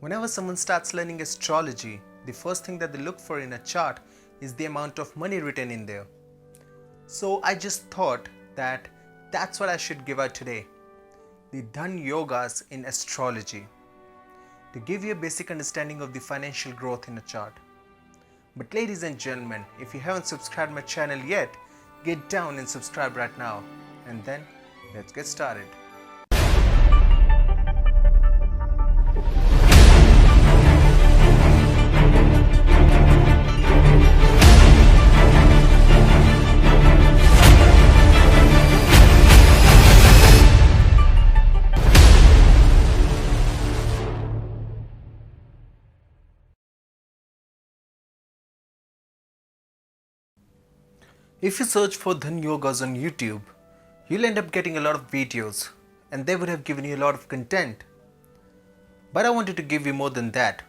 Whenever someone starts learning astrology, the first thing that they look for in a chart is the amount of money written in there. So I just thought that that's what I should give out today. The Dhan Yogas in astrology. To give you a basic understanding of the financial growth in a chart. But ladies and gentlemen, if you haven't subscribed my channel yet, get down and subscribe right now. And then let's get started. If you search for Dhan Yogas on YouTube, you'll end up getting a lot of videos and they would have given you a lot of content. But I wanted to give you more than that.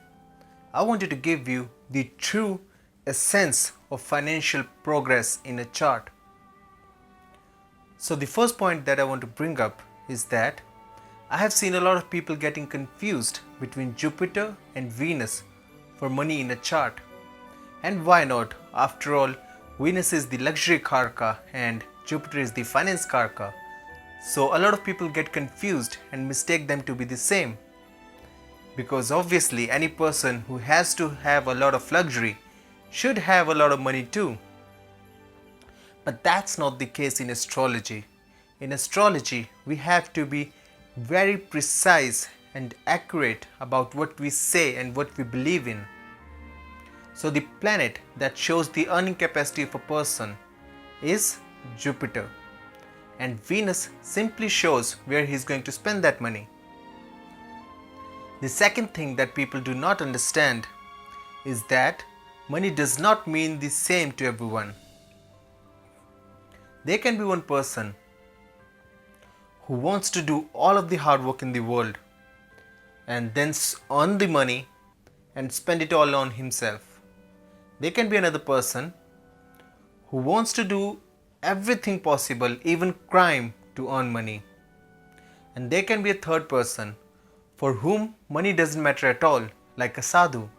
I wanted to give you the true essence of financial progress in a chart. So the first point that I want to bring up is that I have seen a lot of people getting confused between Jupiter and Venus for money in a chart. And why not? After all, Venus is the luxury karaka and Jupiter is the finance karaka. So a lot of people get confused and mistake them to be the same. Because obviously any person who has to have a lot of luxury should have a lot of money too. But that's not the case in astrology. In astrology, we have to be very precise and accurate about what we say and what we believe in. So the planet that shows the earning capacity of a person is Jupiter, and Venus simply shows where he is going to spend that money. The second thing that people do not understand is that money does not mean the same to everyone. There can be one person who wants to do all of the hard work in the world and then earn the money and spend it all on himself. There can be another person who wants to do everything possible, even crime, to earn money. And there can be a third person for whom money doesn't matter at all, like a sadhu.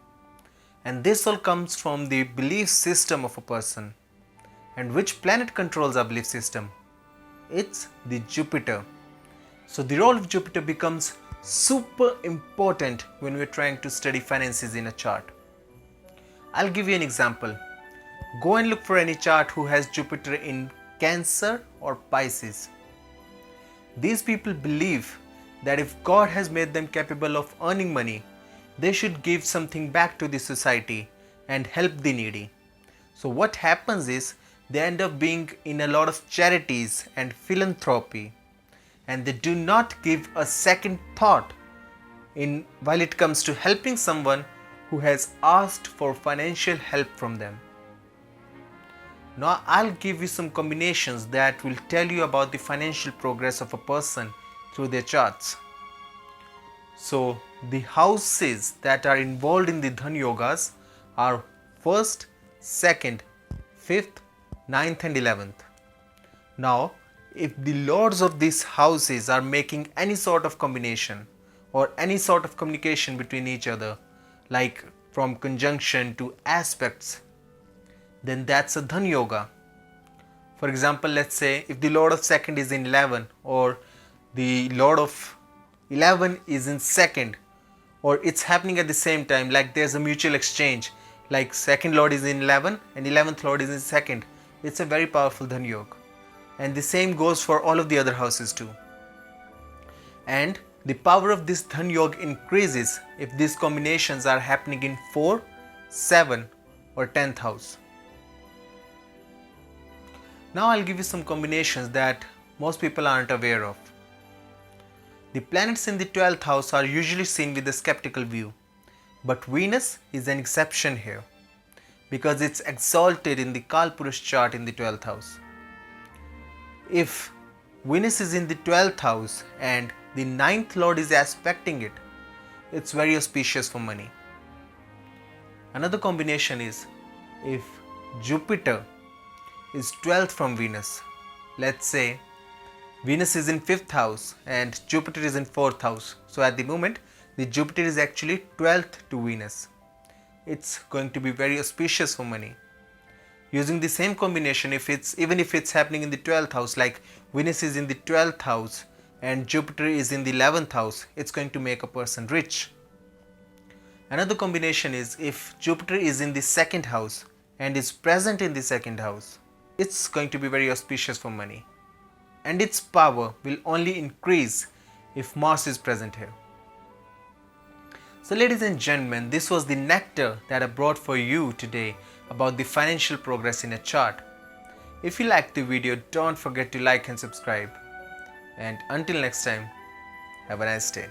And this all comes from the belief system of a person. And which planet controls our belief system? It's the Jupiter. So the role of Jupiter becomes super important when we're trying to study finances in a chart. I'll give you an example. Go and look for any chart who has Jupiter in Cancer or Pisces. These people believe that if God has made them capable of earning money, they should give something back to the society and help the needy. So what happens is they end up being in a lot of charities and philanthropy, and they do not give a second thought while it comes to helping someone who has asked for financial help from them. Now I'll give you some combinations that will tell you about the financial progress of a person through their charts. So the houses that are involved in the Dhan Yogas are 1st, 2nd, 5th, 9th and 11th. Now if the lords of these houses are making any sort of combination or any sort of communication between each other, like from conjunction to aspects, then that's a Dhan Yoga. For example, let's say if the Lord of 2nd is in 11 or the Lord of 11 is in 2nd, or it's happening at the same time, like there's a mutual exchange, like 2nd Lord is in 11 and 11th Lord is in 2nd, it's a very powerful Dhan Yoga. And the same goes for all of the other houses too. And the power of this Dhan Yoga increases if these combinations are happening in 4, 7 or 10th house. Now I'll give you some combinations that most people aren't aware of. The planets in the 12th house are usually seen with a skeptical view, but Venus is an exception here because it's exalted in the Kalpurush chart in the 12th house. If Venus is in the 12th house and the 9th Lord is aspecting it, it's very auspicious for money. Another combination is if Jupiter is 12th from Venus. Let's say Venus is in 5th house and Jupiter is in 4th house. So at the moment the Jupiter is actually 12th to Venus. It's going to be very auspicious for money. Using the same combination, even if it's happening in the 12th house, like Venus is in the 12th house and Jupiter is in the 11th house, it's going to make a person rich. Another combination is if Jupiter is in the 2nd house and is present in the 2nd house, it's going to be very auspicious for money. And its power will only increase if Mars is present here. So ladies and gentlemen, this was the nectar that I brought for you today about the financial progress in a chart. If you liked the video, don't forget to like and subscribe. And until next time, have a nice day.